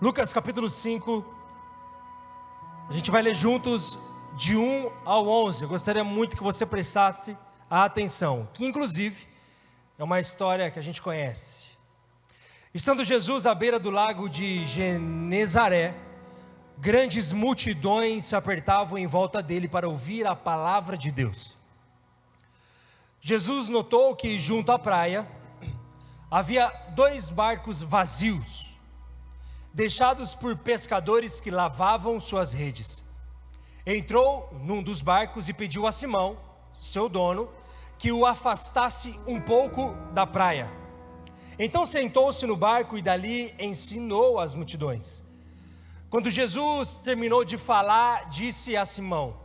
Lucas capítulo 5, a gente vai ler juntos de 1 ao 11. Eu gostaria muito que você prestasse a atenção, que inclusive é uma história que a gente conhece. Estando Jesus à beira do lago de Genezaré, grandes multidões se apertavam em volta dele para ouvir a palavra de Deus. Jesus notou que junto à praia havia 2 barcos vazios, deixados por pescadores que lavavam suas redes. Entrou num dos barcos e pediu a Simão, seu dono, que o afastasse um pouco da praia. Então sentou-se no barco e dali ensinou as multidões. Quando Jesus terminou de falar, disse a Simão: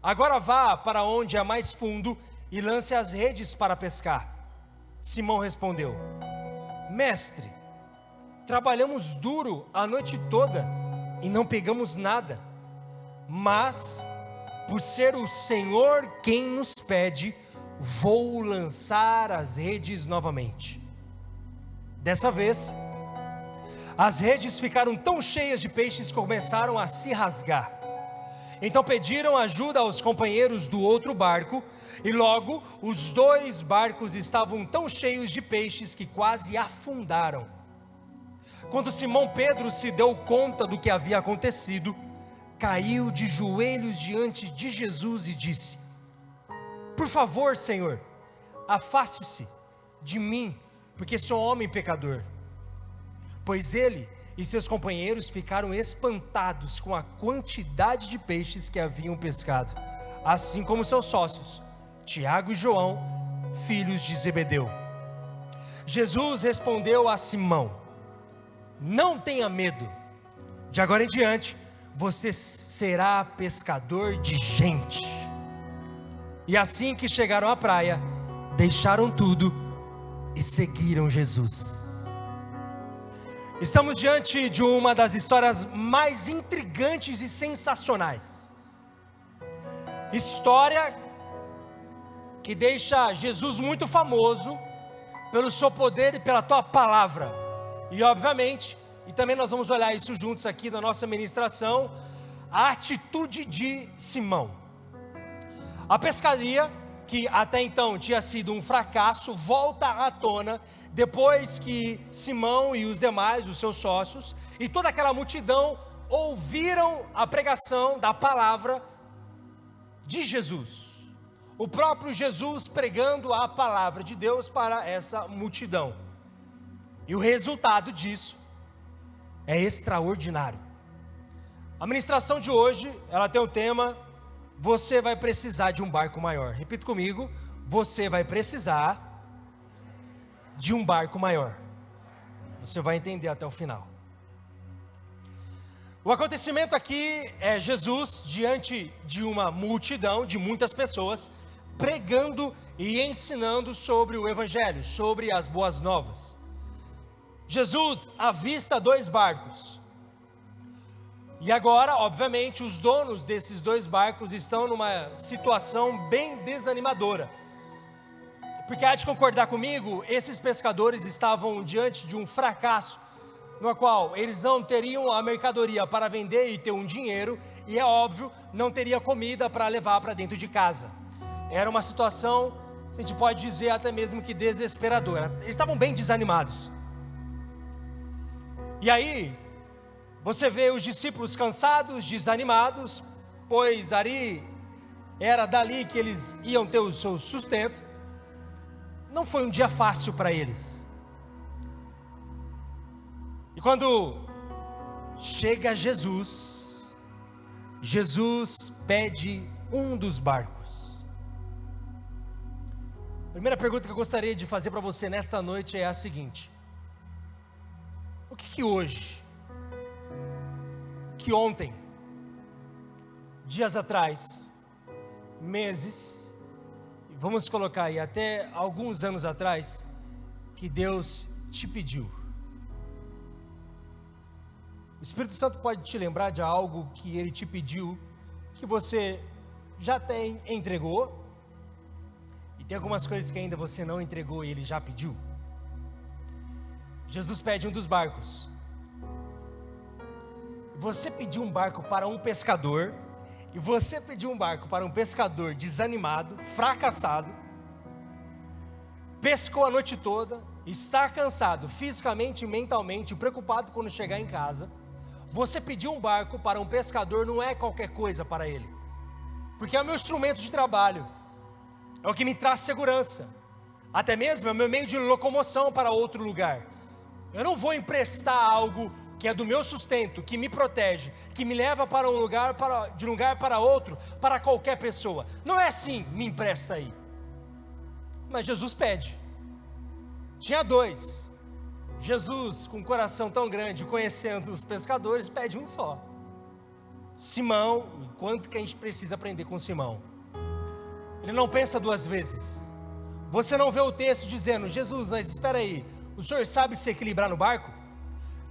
agora vá para onde é mais fundo e lance as redes para pescar. Simão respondeu: mestre, trabalhamos duro a noite toda e não pegamos nada, mas por ser o Senhor quem nos pede, vou lançar as redes novamente. Dessa vez, as redes ficaram tão cheias de peixes que começaram a se rasgar. Então pediram ajuda aos companheiros do outro barco, e logo os 2 barcos estavam tão cheios de peixes que quase afundaram. Quando Simão Pedro se deu conta do que havia acontecido, caiu de joelhos diante de Jesus e disse: por favor, Senhor, afaste-se de mim, porque sou homem pecador. Pois ele e seus companheiros ficaram espantados com a quantidade de peixes que haviam pescado, assim como seus sócios, Tiago e João, filhos de Zebedeu. Jesus respondeu a Simão: não tenha medo, de agora em diante você será pescador de gente. E assim que chegaram à praia, deixaram tudo e seguiram Jesus. Estamos diante de uma das histórias mais intrigantes e sensacionais. História que deixa Jesus muito famoso pelo seu poder e pela tua palavra. E obviamente, e também nós vamos olhar isso juntos aqui na nossa ministração, a atitude de Simão. A pescaria, que até então tinha sido um fracasso, volta à tona depois que Simão e os demais, os seus sócios, e toda aquela multidão ouviram a pregação da palavra de Jesus. O próprio Jesus pregando a palavra de Deus para essa multidão. E o resultado disso é extraordinário. A ministração de hoje, ela tem o tema: você vai precisar de um barco maior. Repita comigo: você vai precisar de um barco maior. Você vai entender até o final. O acontecimento aqui é Jesus diante de uma multidão, de muitas pessoas, pregando e ensinando sobre o Evangelho, sobre as boas novas. Jesus avista 2 barcos. E agora, obviamente, os donos desses 2 barcos estão numa situação bem desanimadora. Porque há de concordar comigo, esses pescadores estavam diante de um fracasso, no qual eles não teriam a mercadoria para vender e ter um dinheiro, e é óbvio, não teria comida para levar para dentro de casa. Era uma situação, a gente pode dizer até mesmo que desesperadora. Eles estavam bem desanimados. E aí, você vê os discípulos cansados, desanimados, pois era dali que eles iam ter o seu sustento. Não foi um dia fácil para eles. E quando chega Jesus pede um dos barcos. A primeira pergunta que eu gostaria de fazer para você nesta noite é a seguinte: o que hoje, que ontem, dias atrás, meses, vamos colocar aí até alguns anos atrás, que Deus te pediu? O Espírito Santo pode te lembrar de algo que Ele te pediu, que você já entregou, e tem algumas coisas que ainda você não entregou e Ele já pediu. Jesus pede um dos barcos. você pediu um barco para um pescador, e você pediu um barco para um pescador desanimado, fracassado, pescou a noite toda, está cansado fisicamente e mentalmente, preocupado quando chegar em casa. Você pediu um barco para um pescador, não é qualquer coisa para ele, porque é o meu instrumento de trabalho, é o que me traz segurança, até mesmo é o meu meio de locomoção para outro lugar. Eu não vou emprestar algo que é do meu sustento, que me protege, que me leva para um lugar, de um lugar para outro, para qualquer pessoa. Não é assim, me empresta aí. Mas Jesus pede. Tinha dois. Jesus, com um coração tão grande, conhecendo os pescadores, pede um só. Simão, quanto que a gente precisa aprender com Simão? Ele não pensa duas vezes. Você não vê o texto dizendo: Jesus, mas espera aí, o senhor sabe se equilibrar no barco?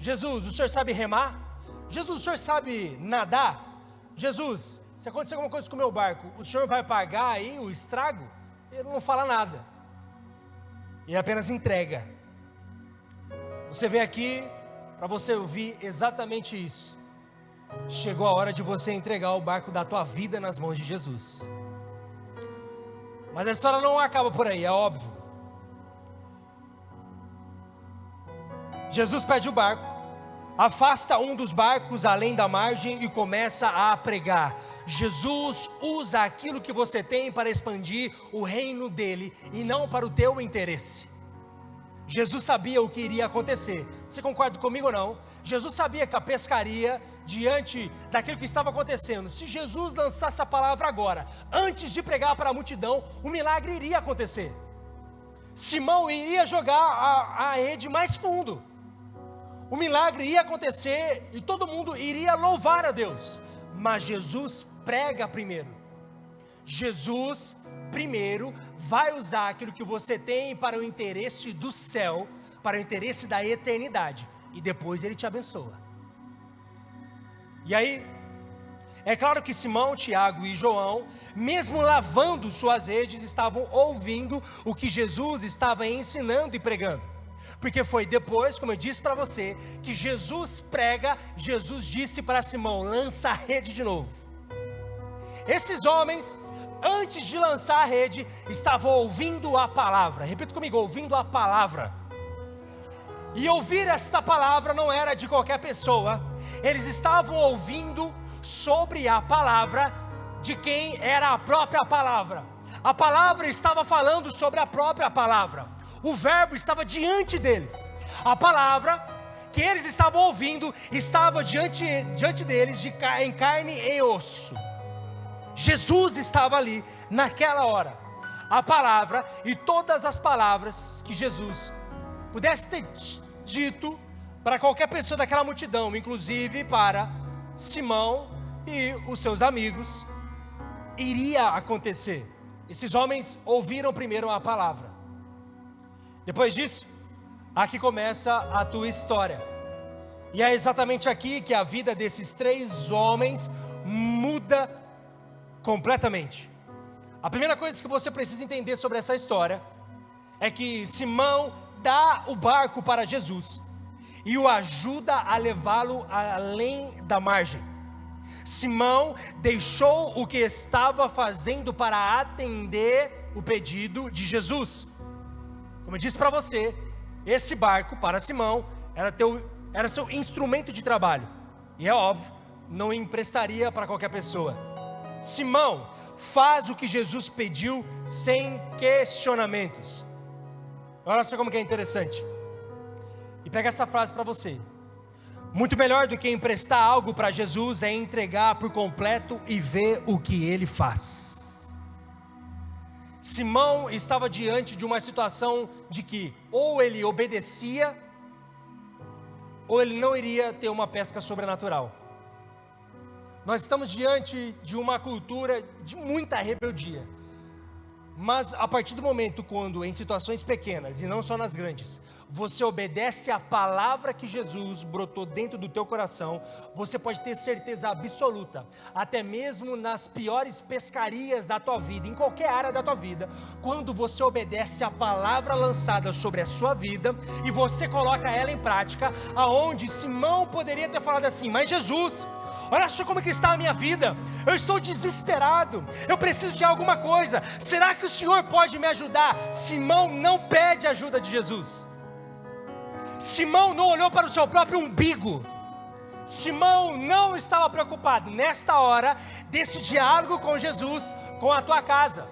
Jesus, o senhor sabe remar? Jesus, o senhor sabe nadar? Jesus, se acontecer alguma coisa com o meu barco, o senhor vai pagar aí o estrago? Ele não fala nada, ele apenas entrega. Você vem aqui para você ouvir exatamente isso. Chegou a hora de você entregar o barco da tua vida nas mãos de Jesus. Mas a história não acaba por aí, é óbvio. Jesus pede o barco, afasta um dos barcos além da margem e começa a pregar. Jesus usa aquilo que você tem para expandir o reino dele e não para o teu interesse. Jesus sabia o que iria acontecer. Você concorda comigo ou não? Jesus sabia que a pescaria, diante daquilo que estava acontecendo, se Jesus lançasse a palavra agora, antes de pregar para a multidão, o milagre iria acontecer. Simão iria jogar a rede mais fundo. O milagre ia acontecer e todo mundo iria louvar a Deus. Mas Jesus prega primeiro. Jesus primeiro vai usar aquilo que você tem para o interesse do céu, para o interesse da eternidade, e depois ele te abençoa. E aí, é claro que Simão, Tiago e João, mesmo lavando suas redes, estavam ouvindo o que Jesus estava ensinando e pregando, porque foi depois, como eu disse para você, que Jesus prega. Jesus disse para Simão: lança a rede de novo. Esses homens, antes de lançar a rede, estavam ouvindo a palavra. Repita comigo: ouvindo a palavra. E ouvir esta palavra não era de qualquer pessoa. Eles estavam ouvindo sobre a palavra de quem era a própria palavra. A palavra estava falando sobre a própria palavra. O verbo estava diante deles. A palavra que eles estavam ouvindo estava diante deles, em carne e osso. Jesus estava ali naquela hora. A palavra e todas as palavras que Jesus pudesse ter dito para qualquer pessoa daquela multidão, inclusive para Simão e os seus amigos, iria acontecer. Esses homens ouviram primeiro a palavra. Depois disso, aqui começa a tua história. E é exatamente aqui que a vida desses três homens muda completamente. A primeira coisa que você precisa entender sobre essa história é que Simão dá o barco para Jesus e o ajuda a levá-lo além da margem. Simão deixou o que estava fazendo para atender o pedido de Jesus. Como eu disse para você, esse barco para Simão era seu instrumento de trabalho. E é óbvio, não emprestaria para qualquer pessoa. Simão faz o que Jesus pediu sem questionamentos. Olha só como que é interessante. E pega essa frase para você: muito melhor do que emprestar algo para Jesus é entregar por completo e ver o que ele faz. Simão estava diante de uma situação de que ou ele obedecia, ou ele não iria ter uma pesca sobrenatural. Nós estamos diante de uma cultura de muita rebeldia. Mas a partir do momento quando em situações pequenas, e não só nas grandes, você obedece à palavra que Jesus brotou dentro do teu coração, você pode ter certeza absoluta, até mesmo nas piores pescarias da tua vida, em qualquer área da tua vida, quando você obedece à palavra lançada sobre a sua vida, e você coloca ela em prática, aonde Simão poderia ter falado assim: mas Jesus, olha só como que está a minha vida, eu estou desesperado, eu preciso de alguma coisa, será que o Senhor pode me ajudar? Simão não pede ajuda de Jesus. Simão não olhou para o seu próprio umbigo. Simão não estava preocupado nesta hora desse diálogo com Jesus, com a tua casa.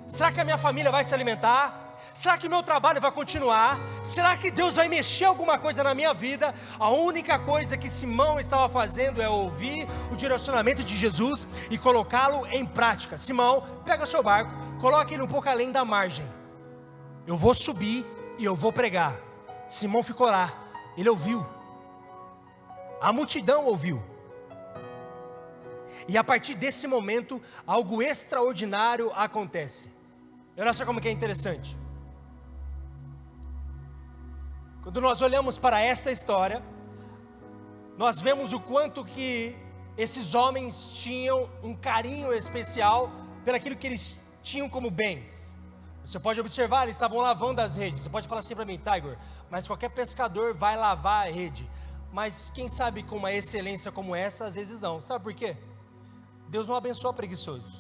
Será que a minha família vai se alimentar? Será que o meu trabalho vai continuar? Será que Deus vai mexer alguma coisa na minha vida? A única coisa que Simão estava fazendo é ouvir o direcionamento de Jesus e colocá-lo em prática. Simão, pega o seu barco, coloca ele um pouco além da margem. Eu vou subir e eu vou pregar. Simão ficou lá, ele ouviu. A multidão ouviu. E a partir desse momento, algo extraordinário acontece. Olha só como que é interessante. Quando nós olhamos para essa história, nós vemos o quanto que esses homens tinham um carinho especial pelaquilo que eles tinham como bens. Você pode observar, eles estavam lavando as redes. Você pode falar assim para mim: Tiger, mas qualquer pescador vai lavar a rede. Mas quem sabe com uma excelência como essa, às vezes não. Sabe por quê? Deus não abençoa preguiçoso.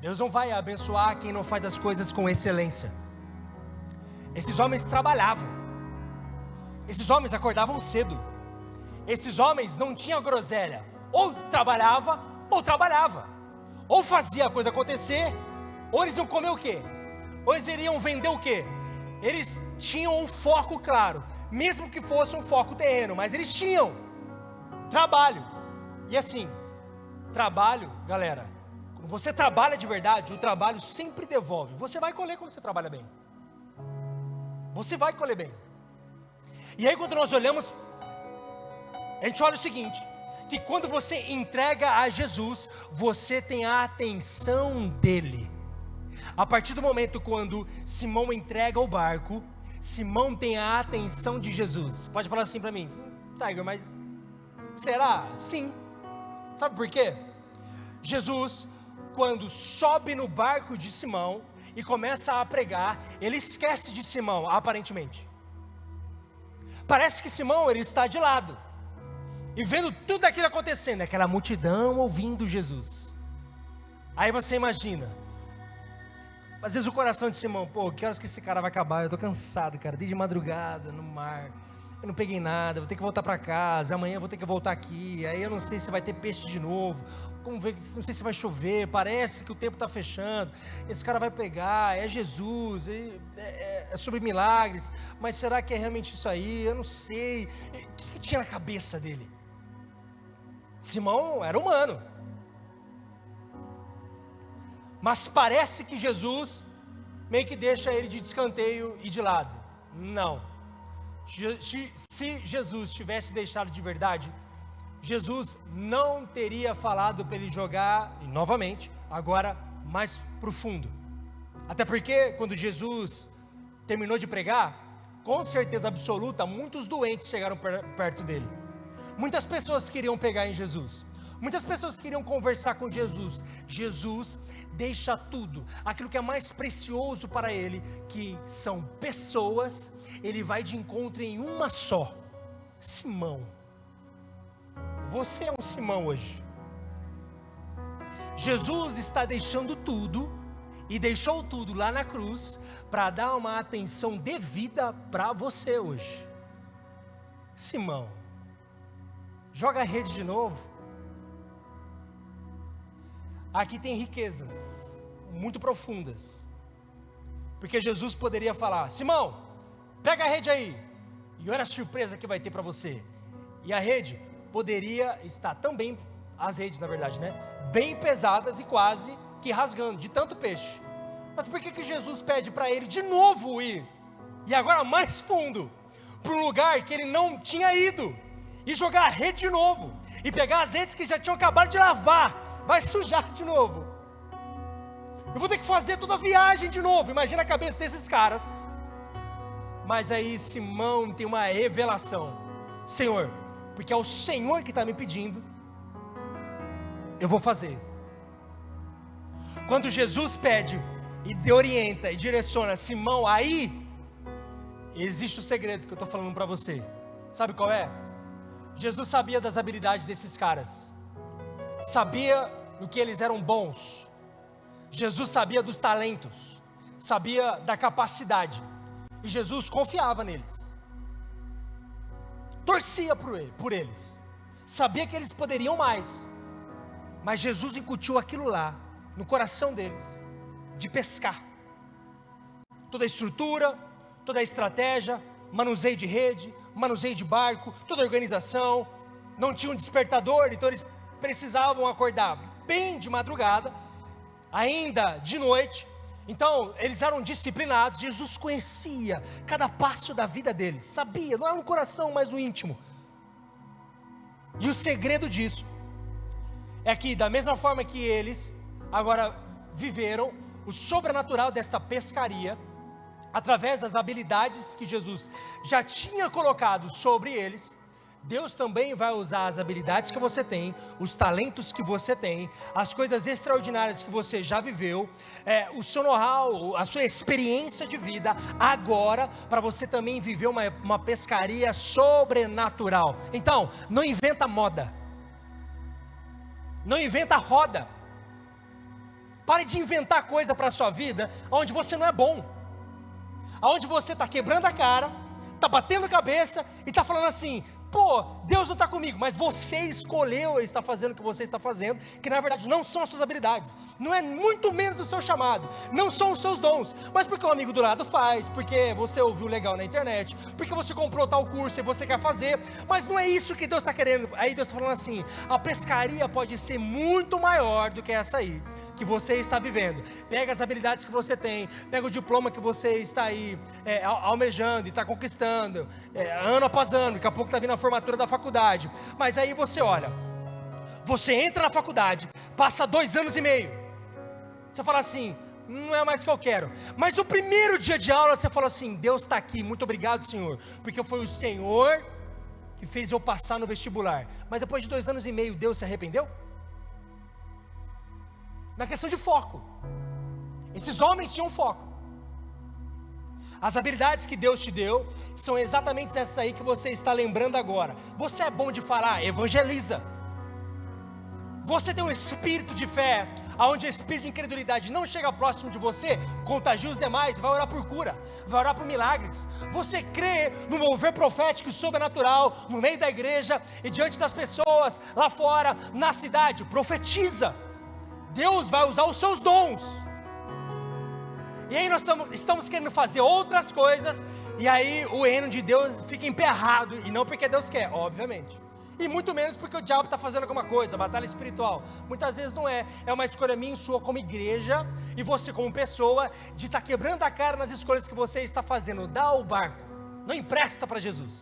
Deus não vai abençoar quem não faz as coisas com excelência. Esses homens trabalhavam. Esses homens acordavam cedo. Esses homens não tinham groselha. Ou trabalhava, ou trabalhava. Ou fazia a coisa acontecer, ou eles iam comer o quê? Ou eles iriam vender o quê? Eles tinham um foco claro, mesmo que fosse um foco terreno, mas eles tinham trabalho. E assim, trabalho, galera, quando você trabalha de verdade, o trabalho sempre devolve. Você vai colher quando você trabalha bem. Você vai colher bem. E aí quando nós olhamos, a gente olha o seguinte, que quando você entrega a Jesus, você tem a atenção dele. A partir do momento quando Simão entrega o barco, Simão tem a atenção de Jesus. Pode falar assim para mim: Tiger, mas será? Sim. Sabe por quê? Jesus, quando sobe no barco de Simão e começa a pregar, ele esquece de Simão, aparentemente. Parece que Simão, ele está de lado, e vendo tudo aquilo acontecendo, aquela multidão ouvindo Jesus. Aí você imagina, às vezes o coração de Simão: pô, que horas que esse cara vai acabar? Eu estou cansado, cara, desde madrugada, no mar, eu não peguei nada, vou ter que voltar para casa, amanhã eu vou ter que voltar aqui, aí eu não sei se vai ter peixe de novo, como ver, não sei se vai chover, parece que o tempo está fechando, esse cara vai pregar, é Jesus, é sobre milagres, mas será que é realmente isso aí? Eu não sei, o que tinha na cabeça dele? Simão era humano, mas parece que Jesus meio que deixa ele de escanteio e de lado. Não. Se Jesus tivesse deixado de verdade, Jesus não teria falado para ele jogar, e novamente, agora mais profundo. Até porque quando Jesus terminou de pregar, com certeza absoluta, muitos doentes chegaram perto dele. Muitas pessoas queriam pegar em Jesus. Muitas pessoas queriam conversar com Jesus. Jesus deixa tudo, aquilo que é mais precioso para ele, que são pessoas, ele vai de encontro em uma só. Simão. Você é um Simão hoje. Jesus está deixando tudo, e deixou tudo lá na cruz, para dar uma atenção devida para você hoje. Simão, joga a rede de novo. Aqui tem riquezas muito profundas, porque Jesus poderia falar: Simão, pega a rede aí, e olha a surpresa que vai ter para você. E a rede poderia estar também, as redes na verdade, né, bem pesadas e quase que rasgando, de tanto peixe. Mas por que Jesus pede para ele de novo ir, e agora mais fundo, para um lugar que ele não tinha ido, e jogar a rede de novo, e pegar as redes que já tinham acabado de lavar, vai sujar de novo? Eu vou ter que fazer toda a viagem de novo. Imagina a cabeça desses caras. Mas aí Simão tem uma revelação: Senhor, porque é o Senhor que está me pedindo, eu vou fazer. Quando Jesus pede e orienta e direciona Simão, aí existe o segredo que eu estou falando para você. Sabe qual é? Jesus sabia das habilidades desses caras, sabia do que eles eram bons. Jesus sabia dos talentos, sabia da capacidade, e Jesus confiava neles, torcia por eles, sabia que eles poderiam mais, mas Jesus incutiu aquilo lá no coração deles, de pescar. Toda a estrutura, toda a estratégia, manuseio de rede, manuseio de barco, toda a organização. Não tinha um despertador, então eles precisavam acordar bem de madrugada, ainda de noite. Então eles eram disciplinados. Jesus conhecia cada passo da vida deles, sabia, não era no coração, mas no íntimo. E o segredo disso é que, da mesma forma que eles agora viveram o sobrenatural desta pescaria, através das habilidades que Jesus já tinha colocado sobre eles, Deus também vai usar as habilidades que você tem, os talentos que você tem, as coisas extraordinárias que você já viveu, o seu know-how, a sua experiência de vida, agora, para você também viver uma pescaria sobrenatural. Então, não inventa moda, não inventa roda, pare de inventar coisa para a sua vida, onde você não é bom, onde você está quebrando a cara, está batendo a cabeça, e está falando assim: pô, Deus não está comigo, mas você escolheu estar fazendo o que você está fazendo, que na verdade não são as suas habilidades, não é muito menos o seu chamado, não são os seus dons, mas porque o amigo do lado faz, porque você ouviu legal na internet, porque você comprou tal curso e você quer fazer, mas não é isso que Deus está querendo. Aí Deus está falando assim: a pescaria pode ser muito maior do que essa aí, que você está vivendo. Pega as habilidades que você tem, pega o diploma que você está aí almejando e está conquistando, ano após ano, daqui a pouco está vindo a formatura da faculdade, mas aí você olha, você entra na faculdade, passa 2 anos e meio, você fala assim: não é mais o que eu quero, mas o primeiro dia de aula você fala assim: Deus está aqui, muito obrigado, Senhor, porque foi o Senhor que fez eu passar no vestibular. Mas depois de 2 anos e meio, Deus se arrependeu? Na questão de foco, esses homens tinham foco. As habilidades que Deus te deu são exatamente essas aí que você está lembrando agora. Você é bom de falar, evangeliza. Você tem um espírito de fé, onde o espírito de incredulidade não chega próximo de você, contagia os demais, vai orar por cura, vai orar por milagres. Você crê no mover profético e sobrenatural, no meio da igreja e diante das pessoas, lá fora, na cidade, profetiza. Deus vai usar os seus dons. E aí nós estamos querendo fazer outras coisas, e aí o reino de Deus fica emperrado, e não porque Deus quer, obviamente, e muito menos porque o diabo está fazendo alguma coisa, batalha espiritual. Muitas vezes não é, é uma escolha minha e sua como igreja, e você como pessoa, de estar quebrando a cara nas escolhas que você está fazendo. Dá o barco, não empresta para Jesus.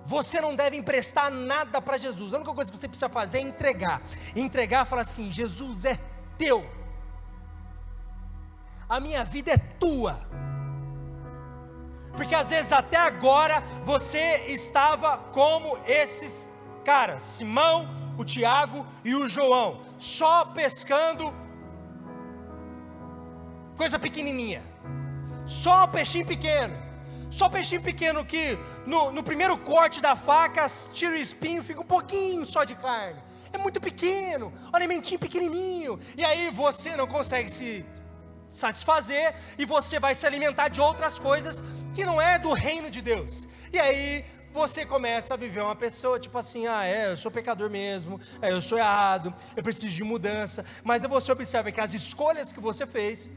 Você não deve emprestar nada para Jesus. A única coisa que você precisa fazer é entregar. Entregar, falar assim: Jesus é teu, a minha vida é tua. Porque às vezes até agora você estava como esses caras, Simão, o Tiago e o João, só pescando coisa pequenininha, só peixinho pequeno. Só peixinho pequeno que no primeiro corte da faca tira o espinho, fica um pouquinho só de carne. É muito pequeno, um alimentinho pequenininho. E aí você não consegue se satisfazer, e você vai se alimentar de outras coisas que não é do reino de Deus. E aí você começa a viver uma pessoa tipo assim: eu sou pecador mesmo, eu sou errado, eu preciso de mudança. Mas aí você observa que as escolhas que você fez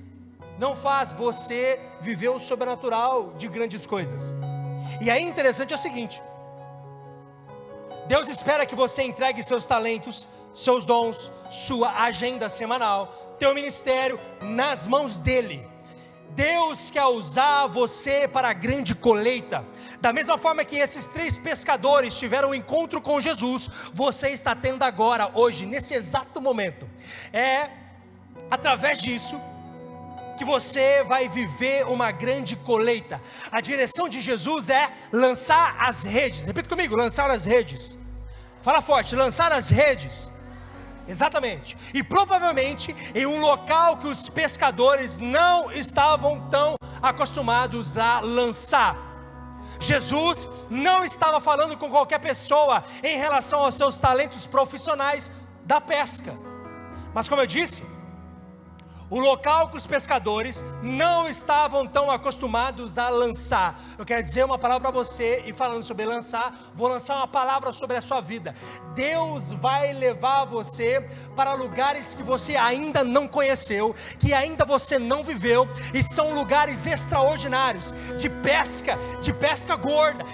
não faz você viver o sobrenatural de grandes coisas. E aí interessante é o seguinte: Deus espera que você entregue seus talentos, seus dons, sua agenda semanal, teu ministério nas mãos dele. Deus quer usar você para a grande colheita. Da mesma forma que esses 3 pescadores tiveram um encontro com Jesus, você está tendo agora, hoje, nesse exato momento. através disso, que você vai viver uma grande colheita. A direção de Jesus é lançar as redes. Repita comigo, lançar as redes. Fala forte, lançar as redes. Exatamente. E provavelmente em um local que os pescadores não estavam tão acostumados a lançar. Jesus não estava falando com qualquer pessoa em relação aos seus talentos profissionais da pesca. Mas como eu disse, o local que os pescadores não estavam tão acostumados a lançar. Eu quero dizer uma palavra para você, e falando sobre lançar, vou lançar uma palavra sobre a sua vida. Deus vai levar você para lugares que você ainda não conheceu, que ainda você não viveu, e são lugares extraordinários, de pesca gorda,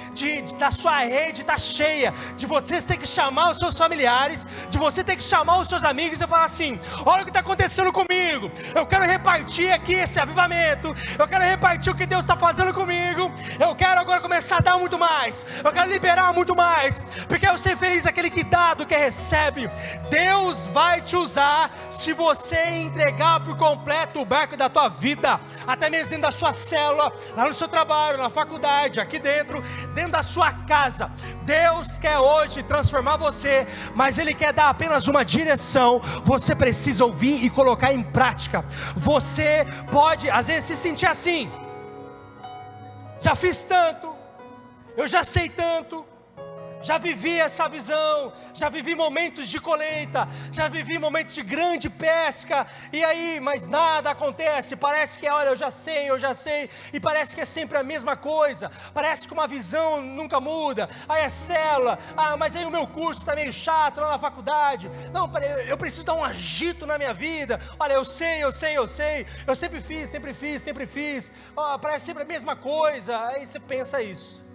da sua rede está cheia, de você ter que chamar os seus familiares, de você ter que chamar os seus amigos e falar assim: olha o que está acontecendo comigo, eu quero repartir aqui esse avivamento, eu quero repartir o que Deus está fazendo comigo, eu quero agora começar a dar muito mais, eu quero liberar muito mais, porque eu sei feliz aquele que dá do que recebe. Deus vai te usar se você entregar por completo o barco da tua vida, até mesmo dentro da sua célula, lá no seu trabalho, na faculdade, aqui dentro da sua casa. Deus quer hoje transformar você, mas Ele quer dar apenas uma direção. Você precisa ouvir e colocar em prática. Você pode às vezes se sentir assim: já fiz tanto, eu já sei tanto, já vivi essa visão, já vivi momentos de colheita, já vivi momentos de grande pesca, e aí, mas nada acontece, parece que olha, eu já sei, e parece que é sempre a mesma coisa, parece que uma visão nunca muda, aí é célula, mas aí o meu curso está meio chato lá na faculdade, não, eu preciso dar um agito na minha vida, olha, eu sei, eu sempre fiz, parece sempre a mesma coisa, aí você pensa isso.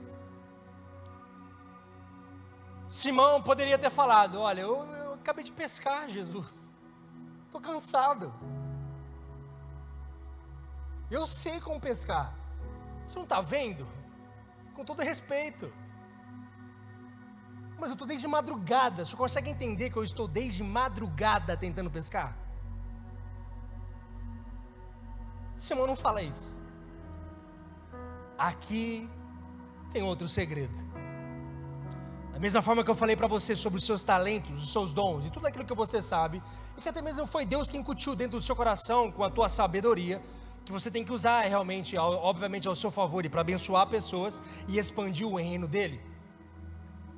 Simão poderia ter falado: olha, eu acabei de pescar, Jesus, estou cansado, eu sei como pescar, você não está vendo? Com todo respeito, mas eu estou desde madrugada, você consegue entender que eu estou desde madrugada tentando pescar? Simão não fala isso. Aqui tem outro segredo. Da mesma forma que eu falei para você sobre os seus talentos, os seus dons e tudo aquilo que você sabe, e que até mesmo foi Deus que incutiu dentro do seu coração com a tua sabedoria, que você tem que usar realmente, obviamente ao seu favor e para abençoar pessoas e expandir o reino dele.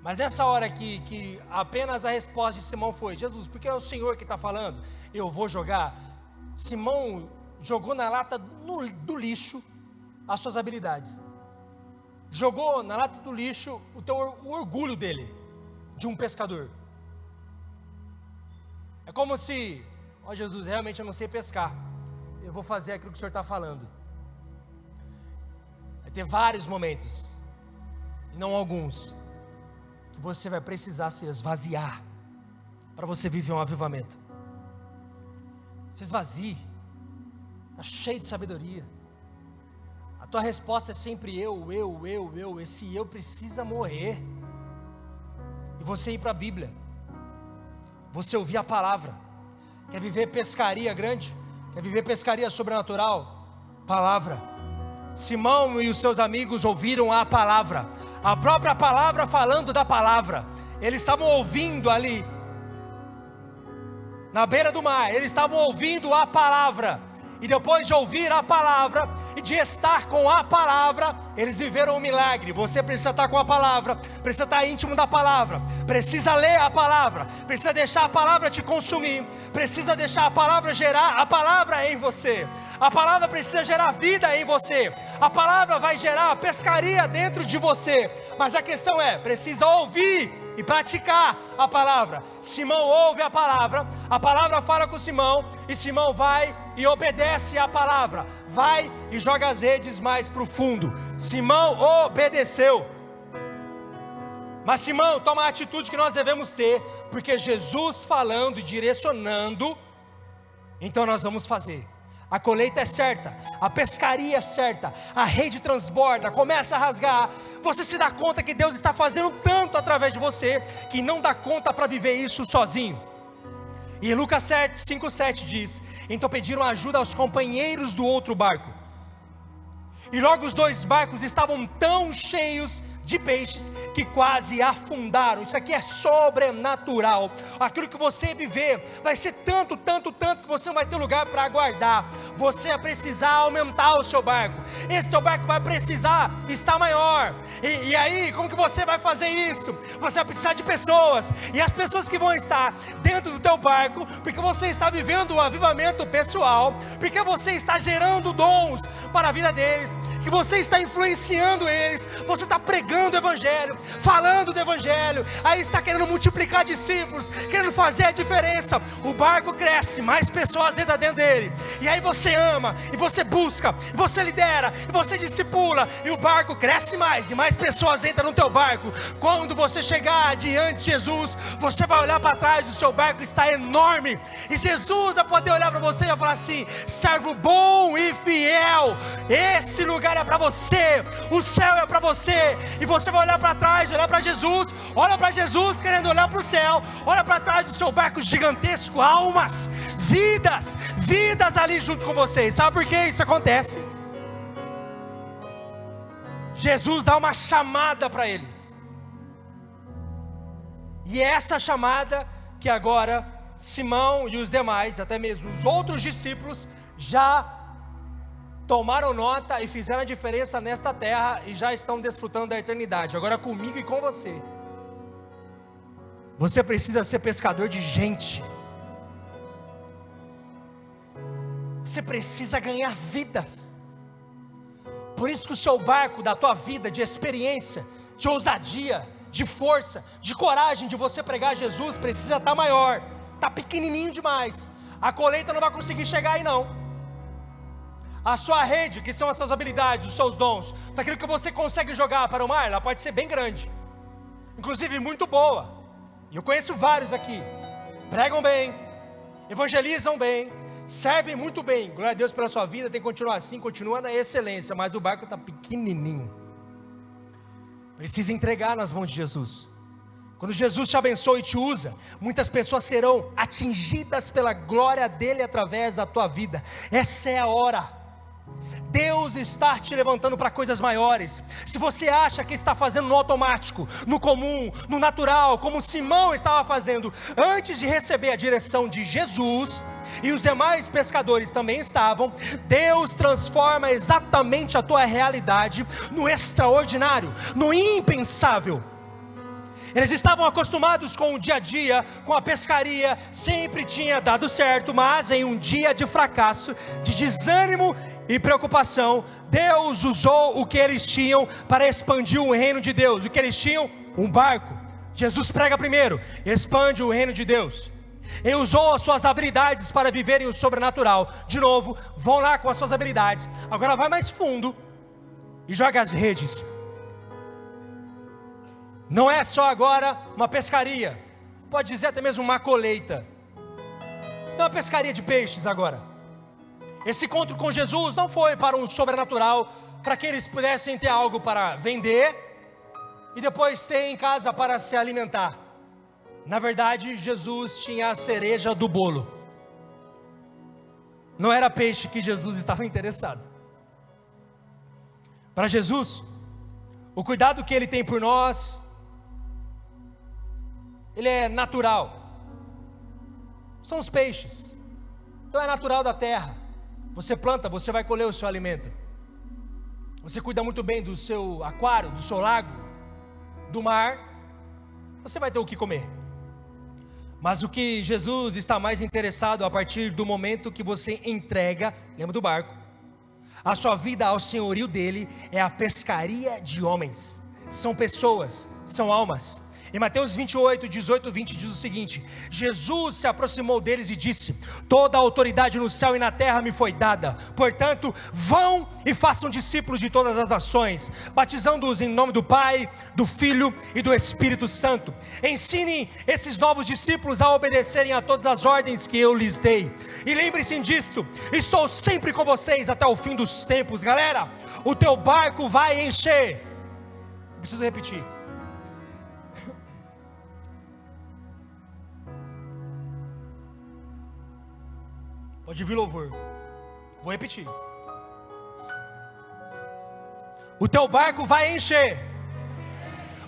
Mas nessa hora que apenas a resposta de Simão foi: Jesus, porque é o Senhor que está falando, eu vou jogar. Simão jogou na lata do lixo as suas habilidades. Jogou na lata do lixo o orgulho dele, de um pescador. É como se: ó Jesus, realmente eu não sei pescar, eu vou fazer aquilo que o Senhor está falando. Vai ter vários momentos, e não alguns, que você vai precisar se esvaziar, para você viver um avivamento. Se esvazie, está cheio de sabedoria. A tua resposta é sempre eu. Esse eu precisa morrer. E você ir para a Bíblia, você ouvir a palavra. Quer viver pescaria grande? Quer viver pescaria sobrenatural? Palavra. Simão e os seus amigos ouviram a palavra, a própria palavra falando da palavra. Eles estavam ouvindo ali, na beira do mar, eles estavam ouvindo a palavra. E depois de ouvir a palavra e de estar com a palavra, eles viveram um milagre. Você precisa estar com a palavra, precisa estar íntimo da palavra, precisa ler a palavra, precisa deixar a palavra te consumir, precisa deixar a palavra gerar a palavra em você. A palavra precisa gerar vida em você. A palavra vai gerar pescaria dentro de você. Mas a questão é, precisa ouvir e praticar a palavra. Simão ouve a palavra fala com Simão, e Simão vai e obedece a palavra, vai e joga as redes mais para o fundo. Simão obedeceu. Mas Simão toma a atitude que nós devemos ter, porque Jesus falando e direcionando, então nós vamos fazer. A colheita é certa, a pescaria é certa, a rede transborda, começa a rasgar. Você se dá conta que Deus está fazendo tanto através de você, que não dá conta para viver isso sozinho. E em Lucas 7, 5, 7 diz: então pediram ajuda aos companheiros do outro barco, e logo os dois barcos estavam tão cheios de peixes que quase afundaram. Isso aqui é sobrenatural. Aquilo que você viver vai ser tanto que você não vai ter lugar para guardar. Você vai precisar aumentar o seu barco. Esse seu barco vai precisar estar maior. E aí, como que você vai fazer isso? Você vai precisar de pessoas. E as pessoas que vão estar dentro do teu barco, porque você está vivendo um avivamento pessoal, porque você está gerando dons para a vida deles, que você está influenciando eles, você está pregando o Evangelho, falando do Evangelho, aí está querendo multiplicar discípulos, querendo fazer a diferença. O barco cresce, mais pessoas entram dentro dele, e aí você ama, e você busca, e você lidera, e você discipula, e o barco cresce mais, e mais pessoas entram no teu barco. Quando você chegar diante de Jesus, você vai olhar para trás, o seu barco está enorme, e Jesus vai poder olhar para você e vai falar assim: servo bom e fiel, esse lugar é para você, o céu é para você. E você vai olhar para trás, olhar para Jesus, olha para Jesus querendo olhar para o céu, olha para trás do seu barco gigantesco, almas, vidas ali junto com vocês. Sabe por que isso acontece? Jesus dá uma chamada para eles, e é essa chamada que agora Simão e os demais, até mesmo os outros discípulos, já tomaram nota e fizeram a diferença nesta terra e já estão desfrutando da eternidade. Agora comigo e com você. Você precisa ser pescador de gente. Você precisa ganhar vidas. Por isso que o seu barco da tua vida, de experiência, de ousadia, de força, de coragem de você pregar Jesus, precisa estar maior. Está pequenininho demais. A colheita não vai conseguir chegar aí não. A sua rede, que são as suas habilidades, os seus dons, daquilo que você consegue jogar para o mar, ela pode ser bem grande, inclusive muito boa. E eu conheço vários aqui, pregam bem, evangelizam bem, servem muito bem. Glória a Deus pela sua vida, tem que continuar assim, continua na excelência, mas o barco está pequenininho. Precisa entregar nas mãos de Jesus. Quando Jesus te abençoa e te usa, muitas pessoas serão atingidas pela glória dele através da tua vida. Essa é a hora. Deus está te levantando para coisas maiores. Se você acha que está fazendo no automático, no comum, no natural, como Simão estava fazendo antes de receber a direção de Jesus, e os demais pescadores também estavam, Deus transforma exatamente a tua realidade no extraordinário, no impensável. Eles estavam acostumados com o dia a dia, com a pescaria, sempre tinha dado certo, mas em um dia de fracasso, de desânimo e preocupação, Deus usou o que eles tinham para expandir o reino de Deus. O que eles tinham? Um barco. Jesus prega primeiro, expande o reino de Deus. Ele usou as suas habilidades para viverem o sobrenatural. De novo, vão lá com as suas habilidades. Agora vai mais fundo e joga as redes. Não é só agora uma pescaria, pode dizer até mesmo uma colheita. Não é uma pescaria de peixes agora. Esse encontro com Jesus não foi para um sobrenatural, para que eles pudessem ter algo para vender e depois ter em casa para se alimentar. Na verdade, Jesus tinha a cereja do bolo. Não era peixe que Jesus estava interessado. Para Jesus, o cuidado que Ele tem por nós, Ele é natural. São os peixes. Então é natural da terra. Você planta, você vai colher o seu alimento. Você cuida muito bem do seu aquário, do seu lago, do mar, você vai ter o que comer. Mas o que Jesus está mais interessado a partir do momento que você entrega, lembra do barco, a sua vida ao senhorio dele, é a pescaria de homens. São pessoas, são almas. Em Mateus 28, 18, 20 diz o seguinte: Jesus se aproximou deles e disse: toda a autoridade no céu e na terra me foi dada, portanto vão e façam discípulos de todas as nações, batizando-os em nome do Pai, do Filho e do Espírito Santo. Ensinem esses novos discípulos a obedecerem a todas as ordens que eu lhes dei, e lembre-se disto: estou sempre com vocês até o fim dos tempos. Galera, o teu barco vai encher. Preciso repetir. Pode vir louvor. Vou repetir. O teu barco vai encher.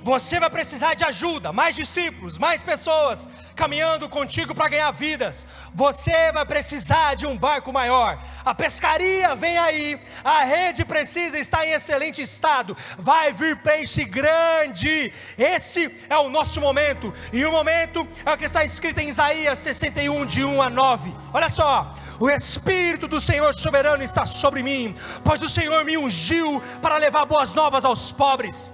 Você vai precisar de ajuda, mais discípulos, mais pessoas caminhando contigo para ganhar vidas. Você vai precisar de um barco maior. A pescaria vem aí, a rede precisa estar em excelente estado. Vai vir peixe grande. Esse é o nosso momento. E o momento é o que está escrito em Isaías 61, de 1 a 9. Olha só: o Espírito do Senhor soberano está sobre mim, pois o Senhor me ungiu para levar boas novas aos pobres.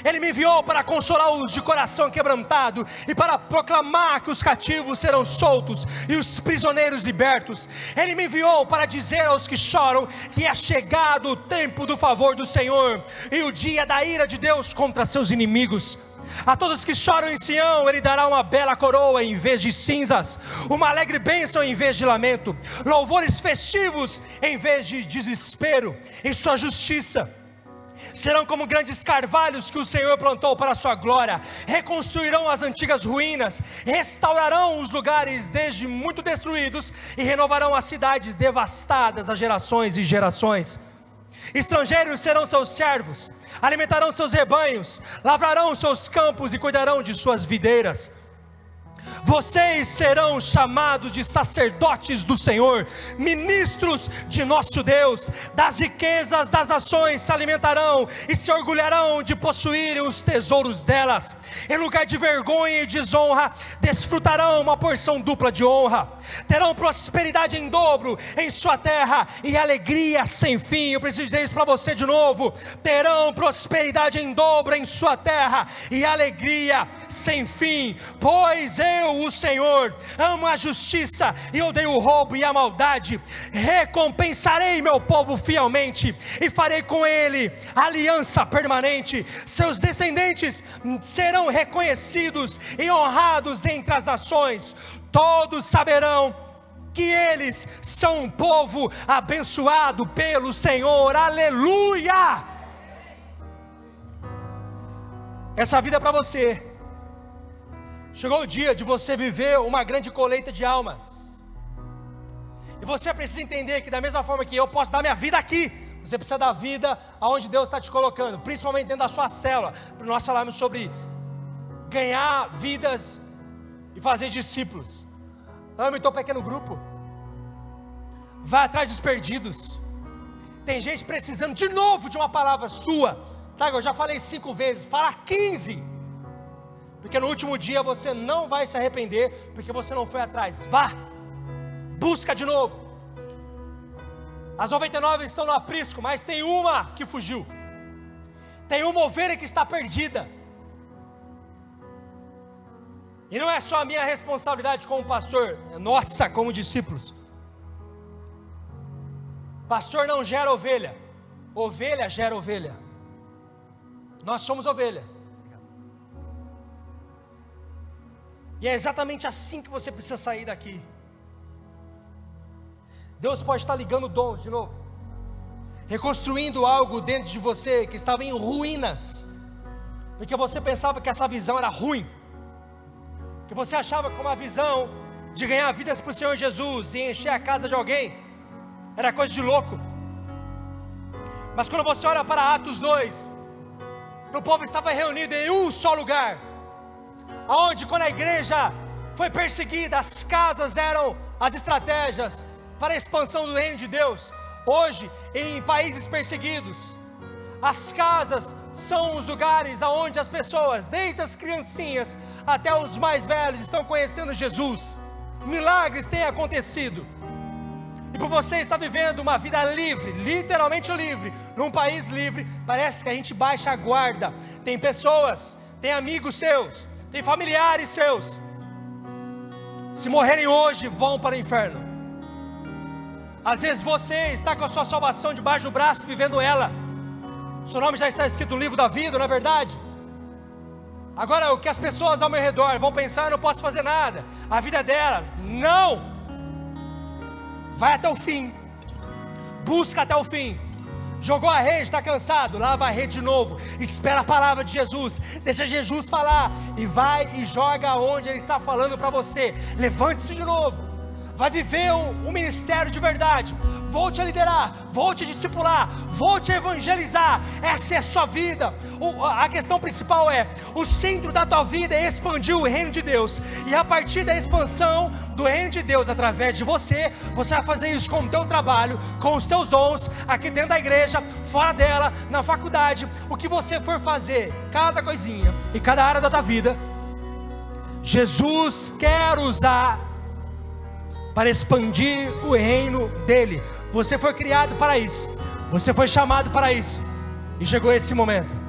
Ele me enviou para consolar os de coração quebrantado e para proclamar que os cativos serão soltos e os prisioneiros libertos. Ele me enviou para dizer aos que choram que é chegado o tempo do favor do Senhor e o dia da ira de Deus contra seus inimigos. A todos que choram em Sião, Ele dará uma bela coroa em vez de cinzas, uma alegre bênção em vez de lamento, louvores festivos em vez de desespero. Em sua justiça serão como grandes carvalhos que o Senhor plantou para a sua glória. Reconstruirão as antigas ruínas, restaurarão os lugares desde muito destruídos e renovarão as cidades devastadas há gerações e gerações. Estrangeiros serão seus servos, alimentarão seus rebanhos, lavrarão seus campos e cuidarão de suas videiras. Vocês serão chamados de sacerdotes do Senhor, ministros de nosso Deus. Das riquezas das nações se alimentarão e se orgulharão de possuírem os tesouros delas. Em lugar de vergonha e desonra, desfrutarão uma porção dupla de honra. Terão prosperidade em dobro em sua terra e alegria sem fim. Eu preciso dizer isso para você de novo: terão prosperidade em dobro em sua terra e alegria sem fim. Pois eu, o Senhor, amo a justiça e odeio o roubo e a maldade. Recompensarei meu povo fielmente e farei com ele aliança permanente. Seus descendentes serão reconhecidos e honrados entre as nações. Todos saberão que eles são um povo abençoado pelo Senhor. Aleluia! Essa vida é para você. Chegou o dia de você viver uma grande colheita de almas. E você precisa entender que da mesma forma que eu posso dar minha vida aqui, você precisa dar vida aonde Deus está te colocando, principalmente dentro da sua célula. Nós falamos sobre ganhar vidas e fazer discípulos. Ame o teu pequeno grupo. Vai atrás dos perdidos. Tem gente precisando de novo de uma palavra sua. Tá, eu já falei 5 vezes, fala 15. Porque no último dia você não vai se arrepender, porque você não foi atrás. Vá, busca de novo. As 99 estão no aprisco, mas tem uma que fugiu. Tem uma ovelha que está perdida. E não é só a minha responsabilidade como pastor, é nossa como discípulos. Pastor não gera ovelha, ovelha gera ovelha. Nós somos ovelha. E é exatamente assim que você precisa sair daqui. Deus pode estar ligando dons de novo, reconstruindo algo dentro de você que estava em ruínas, porque você pensava que essa visão era ruim, que você achava que uma visão de ganhar vidas para o Senhor Jesus e encher a casa de alguém era coisa de louco. Mas quando você olha para Atos 2, o povo estava reunido em um só lugar, aonde quando a igreja foi perseguida, as casas eram as estratégias para a expansão do reino de Deus. Hoje, em países perseguidos, as casas são os lugares aonde as pessoas, desde as criancinhas até os mais velhos, estão conhecendo Jesus. Milagres têm acontecido. E por você estar vivendo uma vida livre, literalmente livre, num país livre, parece que a gente baixa a guarda. Tem pessoas, tem amigos seus, tem familiares seus, se morrerem hoje, vão para o inferno. Às vezes você está com a sua salvação debaixo do braço, vivendo ela. Seu nome já está escrito no livro da vida, não é verdade? Agora o que as pessoas ao meu redor vão pensar: eu não posso fazer nada, a vida é delas. Não! Vai até o fim, busca até o fim. Jogou a rede, está cansado, lava a rede de novo, espera a palavra de Jesus, deixa Jesus falar, e vai e joga onde Ele está falando para você. Levante-se de novo, vai viver um ministério de verdade. Vou te liderar, vou te discipular, vou te evangelizar. Essa é a sua vida. A questão principal é: o centro da tua vida é expandir o reino de Deus. E a partir da expansão do reino de Deus através de você, você vai fazer isso com o teu trabalho, com os teus dons, aqui dentro da igreja, fora dela, na faculdade. O que você for fazer, cada coisinha e cada área da tua vida, Jesus quer usar para expandir o reino dele. Você foi criado para isso, você foi chamado para isso, e chegou esse momento.